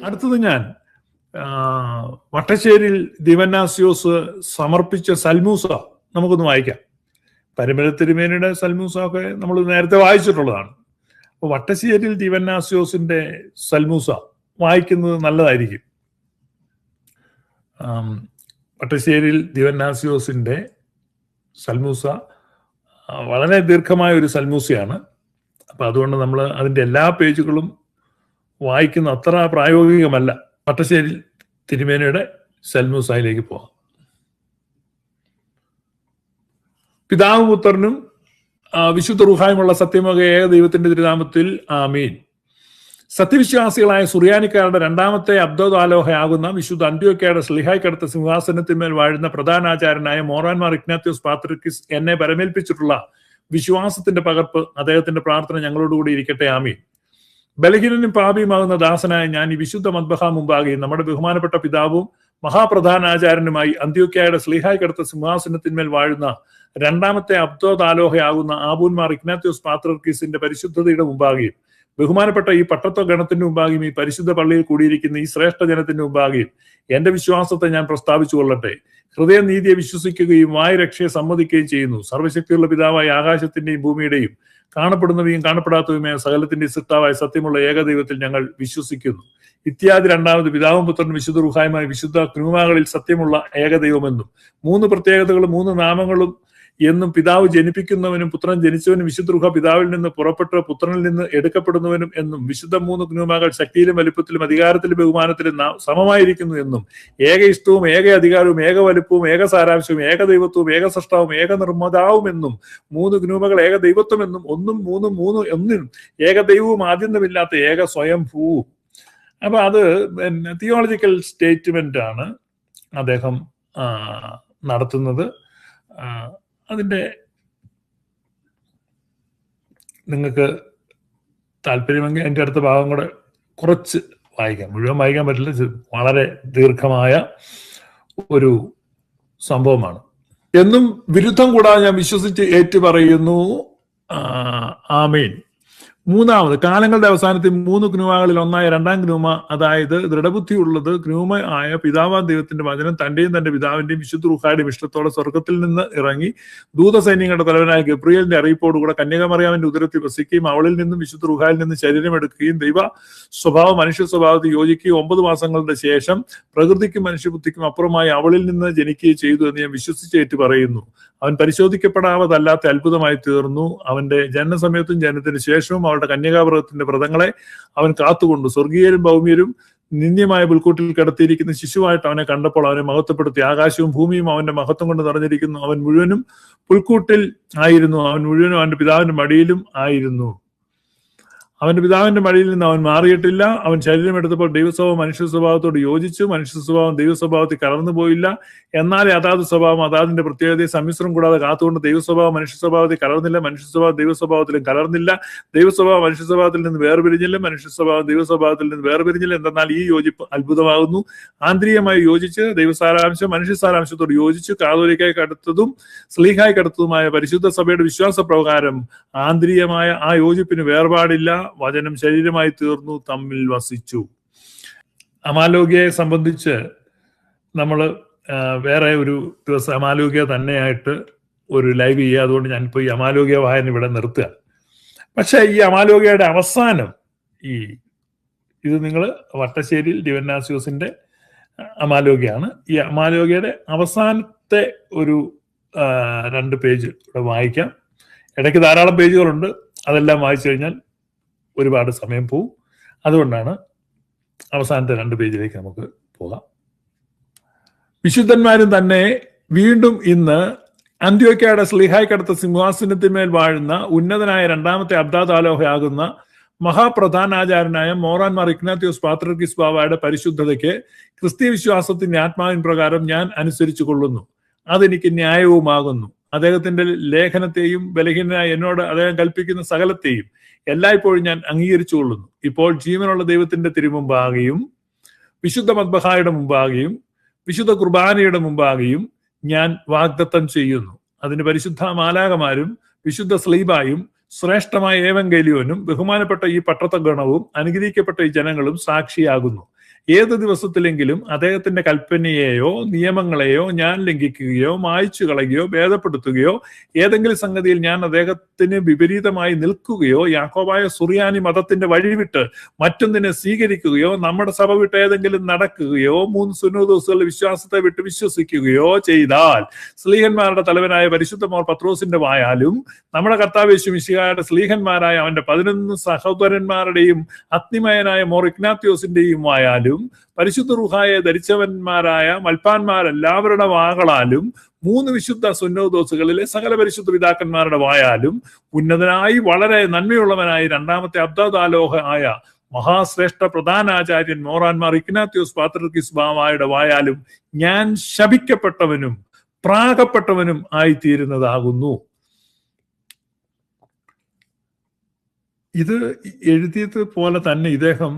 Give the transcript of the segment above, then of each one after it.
അടുത്തത് ഞാൻ വട്ടശ്ശേരിയിൽ ദിവന്നാസ്യോസ് സമർപ്പിച്ച സൽമൂസ നമുക്കൊന്ന് വായിക്കാം. പരിമല തിരുമേനിയുടെ സൽമൂസ ഒക്കെ നമ്മൾ നേരത്തെ വായിച്ചിട്ടുള്ളതാണ്. അപ്പോൾ വട്ടശ്ശേരിയിൽ ദിവന്നാസ്യോസിന്റെ സൽമൂസ വായിക്കുന്നത് നല്ലതായിരിക്കും. വട്ടശ്ശേരിയിൽ ദിവന്നാസ്യോസിന്റെ സൽമൂസ വളരെ ദീർഘമായ ഒരു സൽമൂസയാണ്. അപ്പം അതുകൊണ്ട് നമ്മൾ അതിൻ്റെ എല്ലാ പേജുകളും വായിക്കുന്ന അത്ര പ്രായോഗികമല്ല. വട്ടശ്ശേരി തിരുമേനിയുടെ സൽമൂസയിലേക്ക് പോകാം. പിതാവും പുത്രനും വിശുദ്ധ റൂഹായുമുള്ള സത്യമക ഏക ദൈവത്തിന്റെ തിരുനാമത്തിൽ ആമീൻ. സത്യവിശ്വാസികളായ സുറിയാനിക്കാരുടെ രണ്ടാമത്തെ അബ്ദോദാലോഹയാകുന്ന വിശുദ്ധ അന്ത്യോക്യയുടെ സ്ലിഹായ്ക്കടുത്ത സിംഹാസനത്തിന്മേൽ വാഴുന്ന പ്രധാനാചാര്യനായ മോറാൻമാർ ഇഗ്നാത്യോസ് പാത്രിക്കിസ് എന്നെ പരമേൽപ്പിച്ചിട്ടുള്ള വിശ്വാസത്തിന്റെ പകർപ്പ് അദ്ദേഹത്തിന്റെ പ്രാർത്ഥന ഞങ്ങളോടുകൂടി ഇരിക്കട്ടെ. ആമീൻ. ബലഹീനനും പാപിയുമാകുന്ന ദാസനായ ഞാൻ ഈ വിശുദ്ധ മദ്ബഹ മുമ്പാകെയും നമ്മുടെ ബഹുമാനപ്പെട്ട പിതാവും മഹാപ്രധാനാചാര്യനുമായി അന്ത്യോക്യയുടെ സ്ലിഹായ്ക്കടുത്ത സിംഹാസനത്തിന്മേൽ വാഴുന്ന രണ്ടാമത്തെ അബ്ദോദാലോഹയാകുന്ന ആബൂന്മാർ ഇഗ്നാത്യോസ് പാത്രിക്കിസിന്റെ പരിശുദ്ധതയുടെ മുമ്പാകെയും ബഹുമാനപ്പെട്ട ഈ പട്ടത്വ ഗണത്തിന്റെ മുമ്പാകെയും ഈ പരിശുദ്ധ പള്ളിയിൽ കൂടിയിരിക്കുന്ന ഈ ശ്രേഷ്ഠ ജനത്തിന്റെ മുമ്പാകെയും എന്റെ വിശ്വാസത്തെ ഞാൻ പ്രസ്താവിച്ചു കൊള്ളട്ടെ. ഹൃദയനീതിയെ വിശ്വസിക്കുകയും വായുരക്ഷയെ സമ്മതിക്കുകയും ചെയ്യുന്നു. സർവശക്തിയുള്ള പിതാവായ ആകാശത്തിന്റെയും ഭൂമിയുടെയും കാണപ്പെടുന്നവയും കാണപ്പെടാത്തവയുമായ സകലത്തിന്റെയും സൃഷ്ടാവായ സത്യമുള്ള ഏകദൈവത്തിൽ ഞങ്ങൾ വിശ്വസിക്കുന്നു. ഇത്യാദി രണ്ടാമത് പിതാവും പുത്രനും വിശുദ്ധ റൂഹായുമായ വിശുദ്ധ ക്രൂമാകളിൽ സത്യമുള്ള ഏകദൈവമെന്നും മൂന്ന് പ്രത്യേകതകളും മൂന്ന് നാമങ്ങളും എന്നും പിതാവ് ജനിപ്പിക്കുന്നവനും പുത്രൻ ജനിച്ചവനും വിശുദ്ധ റൂഹ പിതാവിൽ നിന്ന് പുറപ്പെട്ട് പുത്രനിൽ നിന്ന് എടുക്കപ്പെടുന്നവനും എന്നും വിശുദ്ധ മൂന്ന് ക്രൂമാകൾ ശക്തിയിലും വലിപ്പത്തിലും അധികാരത്തിലും ബഹുമാനത്തിലും സമമായിരിക്കുന്നു എന്നും ഏക ഇഷ്ടവും ഏക അധികാരവും ഏക വലുപ്പവും ഏക സാരാംശവും ഏക ദൈവത്വവും ഏക സൃഷ്ടാവും ഏക നിർമ്മാതാവും എന്നും മൂന്ന് ഗ്നൂമകൾ ഏക ദൈവത്വം എന്നും ഒന്നും മൂന്നും മൂന്ന് ഒന്നിനും ഏക ദൈവവും ആദ്യന്തമില്ലാത്ത ഏക സ്വയംഭൂവും. അപ്പൊ അത് തിയോളജിക്കൽ സ്റ്റേറ്റ്മെന്റ് ആണ് അദ്ദേഹം നടത്തുന്നത്. അതിൻ്റെ നിങ്ങൾക്ക് താല്പര്യമെങ്കിൽ എൻ്റെ അടുത്ത ഭാഗം കൂടെ കുറച്ച് വായിക്കാം. മുഴുവൻ വായിക്കാൻ പറ്റില്ല, വളരെ ദീർഘമായ ഒരു സംഭവമാണ്. എന്നും വിരുദ്ധം കൂടാതെ ഞാൻ വിശ്വസിച്ച് ഏറ്റുപറയുന്നു. ആമീൻ. മൂന്നാമത്, കാലങ്ങളുടെ അവസാനത്തിൽ മൂന്ന് ഗ്നൂമകളിൽ ഒന്നായ രണ്ടാം ഗ്നൂമ, അതായത് ദൃഢബുദ്ധിയുള്ളത് ഗ്നൂമ ആയ പിതാവാൻ ദൈവത്തിന്റെ വചനം തന്റെയും തന്റെ പിതാവിന്റെയും വിശുദ്ധ റൂഹായുടെയും ഇഷ്ടത്തോടെ സ്വർഗത്തിൽ നിന്ന് ഇറങ്ങി ദൂതസൈന്യങ്ങളുടെ തലവനായ ഗബ്രിയേലിന്റെ അറിയിപ്പോടുകൂടെ കന്യകമറിയാമിന്റെ ഉദരത്തിൽ വസിക്കുകയും അവളിൽ നിന്നും വിശുദ്ധ റൂഹായിൽ നിന്ന് ശരീരം എടുക്കുകയും ദൈവ സ്വഭാവം മനുഷ്യ സ്വഭാവത്തിൽ യോജിക്കുകയും 9 മാസങ്ങളുടെ ശേഷം പ്രകൃതിക്കും മനുഷ്യബുദ്ധിക്കും അപ്പുറമായി അവളിൽ നിന്ന് ജനിക്കുകയും ചെയ്തു എന്ന് ഞാൻ വിശ്വസിച്ചേറ്റ് പറയുന്നു. അവൻ പരിശോധിക്കപ്പെടാവതല്ലാത്ത അത്ഭുതമായി തീർന്നു. അവന്റെ ജനനസമയത്തും ജനനത്തിന് ശേഷവും അവളുടെ കന്യകാവ്രതത്തിന്റെ വ്രതങ്ങളെ അവൻ കാത്തുകൊണ്ടു. സ്വർഗീയരും ഭൗമ്യരും നിന്ദ്യമായ പുൽക്കൂട്ടിൽ കിടത്തിയിരിക്കുന്ന ശിശുവായിട്ട് അവനെ കണ്ടപ്പോൾ അവനെ മഹത്വപ്പെടുത്തി. ആകാശവും ഭൂമിയും അവന്റെ മഹത്വം കൊണ്ട് നിറഞ്ഞിരിക്കുന്നു. അവൻ മുഴുവനും പുൽക്കൂട്ടിൽ ആയിരുന്നു. അവൻ മുഴുവനും അവന്റെ പിതാവിന്റെ മടിയിലും ആയിരുന്നു. അവന്റെ പിതാവിന്റെ മടിയിൽ നിന്ന് അവൻ മാറിയിട്ടില്ല. അവൻ ശരീരം എടുത്തപ്പോൾ ദൈവസ്വഭാവം മനുഷ്യ സ്വഭാവത്തോട് യോജിച്ചു. മനുഷ്യ സ്വഭാവം ദൈവസ്വഭാവത്തിൽ കലർന്നു പോയില്ല. എന്നാലേ അതാത് സ്വഭാവം അതാതിന്റെ പ്രത്യേകതയെ സമ്മിശ്രം കൂടാതെ കാത്തുകൊണ്ട് ദൈവസ്വഭാവം മനുഷ്യ സ്വഭാവത്തിൽ കലർന്നില്ല, മനുഷ്യ സ്വഭാവം ദൈവസ്വഭാവത്തിലും കലർന്നില്ല. ദൈവസ്വഭാവം മനുഷ്യ സ്വഭാവത്തിൽ നിന്ന് വേർപിരിഞ്ഞില്ല, മനുഷ്യ സ്വഭാവം ദൈവസ്വഭാവത്തിൽ നിന്ന് വേർപിരിഞ്ഞില്ല. എന്തെന്നാൽ ഈ യോജിപ്പ് അത്ഭുതമാകുന്നു. ആന്തരികമായി യോജിച്ച് ദൈവസാരാംശം മനുഷ്യ സാരാംശത്തോട് യോജിച്ച് കാതോലിക്കായി കടുത്തതും സ്ലീഹായി കടുത്തതുമായ പരിശുദ്ധ സഭയുടെ വിശ്വാസപ്രകാരം ആന്തരികമായ ആ യോജിപ്പിന് വേർപാടില്ല. വചനം ശരീരമായി തീർന്നു, തമ്മിൽ വസിച്ചു. അമാലോകിയെ സംബന്ധിച്ച് നമ്മൾ വേറെ ഒരു ദിവസം അമാലോകിയ തന്നെയായിട്ട് ഒരു ലൈവ് ചെയ്യുക. അതുകൊണ്ട് ഞാനിപ്പോൾ ഈ അമാലോകിയ വായന ഇവിടെ നിർത്തുക. പക്ഷെ ഈ അമാലോകിയയുടെ അവസാനം ഇത് നിങ്ങൾ വട്ടശ്ശേരിയിൽ ദിവന്നാസ്യോസിന്റെ അമാലോകിയാണ്. ഈ അമാലോകിയയുടെ അവസാനത്തെ ഒരു 2 പേജ് ഇവിടെ വായിക്കാം. ഇടയ്ക്ക് ധാരാളം പേജുകളുണ്ട്. അതെല്ലാം വായിച്ചു കഴിഞ്ഞാൽ ഒരുപാട് സമയം പോവും. അതുകൊണ്ടാണ് അവസാനത്തെ 2 പേജിലേക്ക് നമുക്ക് പോകാം. വിശുദ്ധന്മാരും തന്നെ വീണ്ടും ഇന്ന് അന്ത്യോക്യയുടെ സ്ലീഹായ്ക്കടുത്ത സിംഹാസനത്തിന്മേൽ വാഴുന്ന ഉന്നതനായ രണ്ടാമത്തെ അബ്ദാദാലോഹയാകുന്ന മഹാപ്രധാനാചാര്യനായ മോറാൻമാർ ഇഗ്നാത്യോസ് പാത്രിക്കിസ് ബാവയുടെ പരിശുദ്ധതയ്ക്ക് ക്രിസ്തീയ വിശ്വാസത്തിന്റെ ആത്മാവിൻ പ്രകാരം ഞാൻ അനുസരിച്ചു കൊള്ളുന്നു. അതെനിക്ക് ന്യായവുമാകുന്നു. അദ്ദേഹത്തിന്റെ ലേഖനത്തെയും ബലഹീനനായ എന്നോട് അദ്ദേഹം കൽപ്പിക്കുന്ന സകലത്തെയും എല്ലായ്പ്പോഴും ഞാൻ അംഗീകരിച്ചു കൊള്ളുന്നു. ഇപ്പോൾ ജീവനുള്ള ദൈവത്തിന്റെ തിരുമുമ്പാകെയും വിശുദ്ധ മദ്ബഹായുടെ മുമ്പാകെയും വിശുദ്ധ കുർബാനയുടെ മുമ്പാകെയും ഞാൻ വാഗ്ദത്തം ചെയ്യുന്നു. അതിന് പരിശുദ്ധ മാലാകമാരും വിശുദ്ധ സ്ലീബായും ശ്രേഷ്ഠമായ ഏവങ്കേലിയോനും ബഹുമാനപ്പെട്ട ഈ പട്ടത്തഗണവും അനുഗ്രഹിക്കപ്പെട്ട ഈ ജനങ്ങളും സാക്ഷിയാകുന്നു. ഏത് ദിവസത്തിലെങ്കിലും അദ്ദേഹത്തിന്റെ കൽപ്പനയെയോ നിയമങ്ങളെയോ ഞാൻ ലംഘിക്കുകയോ മായ്ച്ചു കളയുകയോ ഭേദപ്പെടുത്തുകയോ ഏതെങ്കിലും സംഗതിയിൽ ഞാൻ അദ്ദേഹത്തിന് വിപരീതമായി നിൽക്കുകയോ യാക്കോബായ സുറിയാനി മതത്തിന്റെ വഴിവിട്ട് മറ്റൊന്നിനെ സ്വീകരിക്കുകയോ നമ്മുടെ സഭ വിട്ട് ഏതെങ്കിലും നടക്കുകയോ 3 സുന്നതോസുകളുടെ വിശ്വാസത്തെ വിട്ട് വിശ്വസിക്കുകയോ ചെയ്താൽ സ്ലീഹന്മാരുടെ തലവനായ പരിശുദ്ധ മോർ പത്രോസിന്റെ വായാലും നമ്മുടെ കർത്താവ് യേശു മിശിഹായുടെ സ്ലീഹന്മാരായ അവന്റെ 11 സഹോദരന്മാരുടെയും അഗ്നിമയനായ മോർ ഇഗ്നാത്യോസിന്റെയും വായാലും പരിശുദ്ധ റൂഹായെ ധരിച്ചവന്മാരായ മൽപ്പാന്മാരെല്ലാവരുടെ വാകളാലും 3 വിശുദ്ധ സുന്നതോസുകളിലെ സകല പരിശുദ്ധ പിതാക്കന്മാരുടെ വായാലും ഉന്നതനായി വളരെ നന്മയുള്ളവനായി രണ്ടാമത്തെ അബ്ദാലോഹ ആയ മഹാശ്രേഷ്ഠ പ്രധാനാചാര്യൻ മോറാൻമാർ ഇഗ്നാത്യോസ് പാത്രിർക്കീസ് ബാവായുടെ വായാലും ഞാൻ ശപിക്കപ്പെട്ടവനും പ്രാകപ്പെട്ടവനും ആയിത്തീരുന്നതാകുന്നു. ഇത് എഴുതിയത് പോലെ തന്നെ ഇദ്ദേഹം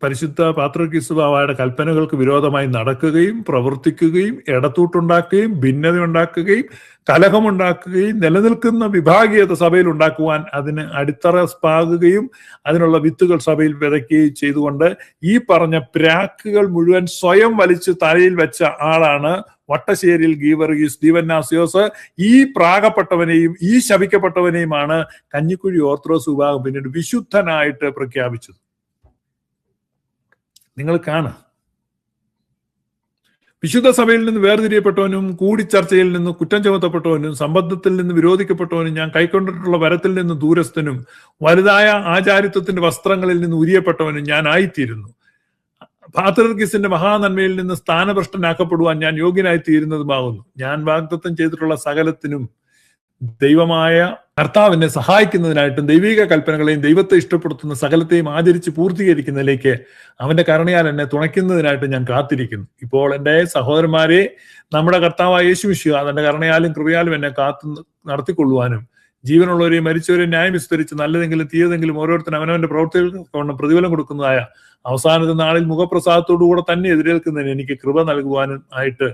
പരിശുദ്ധ പാത്രിർക്കീസ് ബാവായുടെ കൽപ്പനകൾക്ക് വിരോധമായി നടക്കുകയും പ്രവർത്തിക്കുകയും ഇടത്തൂട്ടുണ്ടാക്കുകയും ഭിന്നതയുണ്ടാക്കുകയും കലഹമുണ്ടാക്കുകയും നിലനിൽക്കുന്ന വിഭാഗീയത സഭയിൽ ഉണ്ടാക്കുവാൻ അതിന് അടിത്തറ പാകുകയും അതിനുള്ള വിത്തുകൾ സഭയിൽ വിതയ്ക്കുകയും ചെയ്തുകൊണ്ട് ഈ പറഞ്ഞ പ്രാക്കുകൾ മുഴുവൻ സ്വയം വലിച്ച് തലയിൽ വെച്ച ആളാണ് വട്ടശ്ശേരിയിൽ ഗീവർഗീസ് ദീവന്നാസിയോസ്. ഈ പ്രാകപ്പെട്ടവനെയും ഈ ശപിക്കപ്പെട്ടവനെയുമാണ് കഞ്ഞിക്കുഴി ഓർത്തഡോക്സ് വിഭാഗം പിന്നീട് വിശുദ്ധനായിട്ട് പ്രഖ്യാപിച്ചത്. നിങ്ങൾ കാണാം, വിശുദ്ധ സഭയിൽ നിന്ന് വേർതിരിയപ്പെട്ടവനും കൂടിച്ചർച്ചയിൽ നിന്ന് കുറ്റം ചുമത്തപ്പെട്ടവനും സംബന്ധത്തിൽ നിന്ന് വിരോധിക്കപ്പെട്ടവനും ഞാൻ കൈക്കൊണ്ടിട്ടുള്ള വരത്തിൽ നിന്ന് ദൂരസ്ഥനും വലുതായ ആചാരിത്വത്തിന്റെ വസ്ത്രങ്ങളിൽ നിന്ന് ഉരിയപ്പെട്ടവനും ഞാൻ ആയിത്തീരുന്നു. പാത്രിർക്കീസിന്റെ മഹാനന്മയിൽ നിന്ന് സ്ഥാനഭ്രഷ്ടനാക്കപ്പെടുവാൻ ഞാൻ യോഗ്യനായിത്തീരുന്നതുമാകുന്നു. ഞാൻ വാഗ്ദത്തം ചെയ്തിട്ടുള്ള സകലത്തിനും ദൈവമായ കർത്താവിനെ സഹായിക്കുന്നതിനായിട്ടും ദൈവിക കൽപ്പനകളെയും ദൈവത്തെ ഇഷ്ടപ്പെടുത്തുന്ന സകലത്തെയും ആചരിച്ച് പൂർത്തീകരിക്കുന്നതിലേക്ക് അവന്റെ കരുണയാൽ എന്നെ തുണയ്ക്കുന്നതിനായിട്ട് ഞാൻ കാത്തിരിക്കുന്നു. ഇപ്പോൾ എൻ്റെ സഹോദരന്മാരെ, നമ്മുടെ കർത്താവായ യേശു മിശിഹാ തന്റെ കരുണയാലും കൃപയാലും എന്നെ കാത്തു നടത്തിക്കൊള്ളുവാനും ജീവനുള്ളവരെയും മരിച്ചവരെയും ന്യായം വിസ്തരിച്ച് നല്ലതെങ്കിലും തീയതെങ്കിലും ഓരോരുത്തരും അവനവന്റെ പ്രവൃത്തികൾക്ക് പ്രതിഫലം കൊടുക്കുന്നതായ അവസാനത്തെ നാളിൽ മുഖപ്രസാദത്തോടുകൂടെ തന്നെ എതിരേൽക്കുന്നതിന് എനിക്ക് കൃപ നൽകുവാനും ആയിട്ട്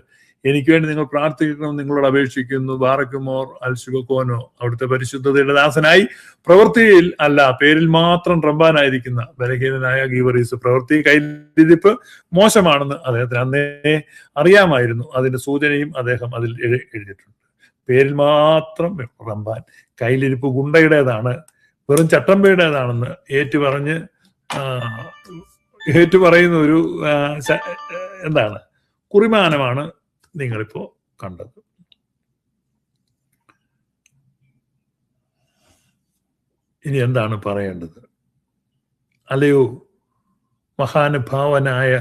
എനിക്ക് വേണ്ടി നിങ്ങൾ പ്രാർത്ഥിക്കണം നിങ്ങളോട് അപേക്ഷിക്കുന്നു. ബാറക്കുമോർ അൽശുബക്കോനോ, അവിടുത്തെ പരിശുദ്ധതയുടെ ദാസനായി പ്രവൃത്തിയിൽ അല്ല പേരിൽ മാത്രം റംബാനായിരിക്കുന്ന ബലഹീനനായ ഗീവറീസ്. പ്രവൃത്തി കയ്യിലിരിപ്പ് മോശമാണെന്ന് അദ്ദേഹത്തിന് അന്നേ അറിയാമായിരുന്നു. അതിന്റെ സൂചനയും അദ്ദേഹം അതിൽ എഴുതിയിട്ടുണ്ട്. പേരിൽ മാത്രം റംബാൻ, കയ്യിലിരിപ്പ് ഗുണ്ടയുടേതാണ്, വെറും ചട്ടമ്പയുടേതാണെന്ന് ഏറ്റുപറയുന്ന ഒരു എന്താണ് കുറിമാനമാണ് നിങ്ങളിപ്പോ കണ്ടത്. ഇനി എന്താണ് പറയേണ്ടത്? അല്ലയോ മഹാനുഭാവനായ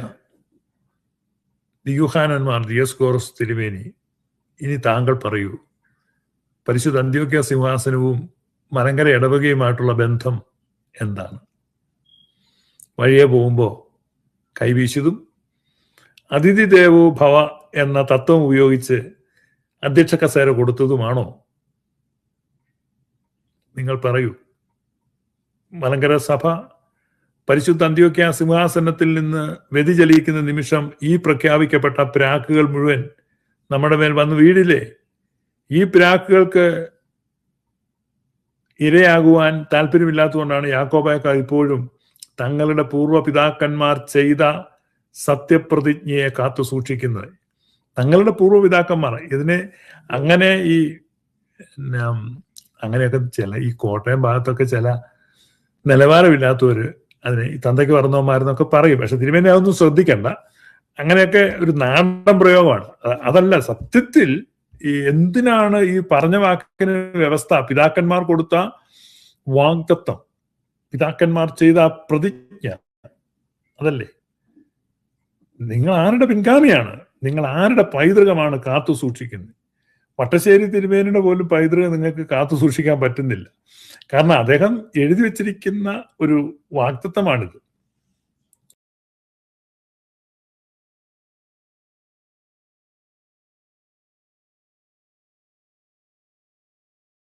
ദിയൂഹാനന്മാർ ദിയസ്കോറസ് തിരുമേനി, ഇനി താങ്കൾ പറയൂ, പരിശുദ്ധ അന്ത്യോക്യ സിംഹാസനവും മലങ്കര ഇടവകയുമായിട്ടുള്ള ബന്ധം എന്താണ്? വഴിയെ പോകുമ്പോൾ കൈവീശുതും അതിഥി ദേവോ ഭവ എന്ന തത്വം ഉപയോഗിച്ച് അധ്യക്ഷ കസേര കൊടുത്തതുമാണോ? നിങ്ങൾ പറയൂ. മലങ്കര സഭ പരിശുദ്ധ അന്ത്യോക്യ സിംഹാസനത്തിൽ നിന്ന് വ്യതിചലിക്കുന്ന നിമിഷം ഈ പ്രഖ്യാപിക്കപ്പെട്ട പ്രാക്കുകൾ മുഴുവൻ നമ്മുടെ മേൽ വന്ന് വീടില്ലേ? ഈ പ്രാക്കുകൾക്ക് ഇരയാകുവാൻ താല്പര്യമില്ലാത്തതുകൊണ്ടാണ് യാക്കോബായക്കാർ ഇപ്പോഴും തങ്ങളുടെ പൂർവ്വ പിതാക്കന്മാർ ചെയ്ത സത്യപ്രതിജ്ഞയെ കാത്തു സൂക്ഷിക്കുന്നത്. തങ്ങളുടെ പൂർവ്വപിതാക്കന്മാർ ഇതിനെ അങ്ങനെയൊക്കെ ഈ കോട്ടയം ഭാഗത്തൊക്കെ ചില നിലവാരമില്ലാത്തവര് അതിനെ ഈ തന്തയ്ക്ക് പറഞ്ഞവന്മാരെന്നൊക്കെ പറയും. പക്ഷെ തിരുമേനി അതൊന്നും ശ്രദ്ധിക്കണ്ട. അങ്ങനെയൊക്കെ ഒരു നാടൻ പ്രയോഗമാണ്. അതല്ല സത്യത്തിൽ ഈ എന്തിനാണ് ഈ പറഞ്ഞ വാക്കിന് വ്യവസ്ഥ? പിതാക്കന്മാർ കൊടുത്ത വാഗ്ദത്തം, പിതാക്കന്മാർ ചെയ്ത പ്രതിജ്ഞ, അതല്ലേ? നിങ്ങൾ ആരുടെ പിൻഗാമിയാണ്? നിങ്ങൾ ആരുടെ പൈതൃകമാണ് കാത്തു സൂക്ഷിക്കുന്നത്? വട്ടശ്ശേരി തിരുമേനിയുടെ പോലും പൈതൃകം നിങ്ങൾക്ക് കാത്തു സൂക്ഷിക്കാൻ പറ്റുന്നില്ല. കാരണം അദ്ദേഹം എഴുതി വെച്ചിരിക്കുന്ന ഒരു വാഗ്ദത്തമാണിത്.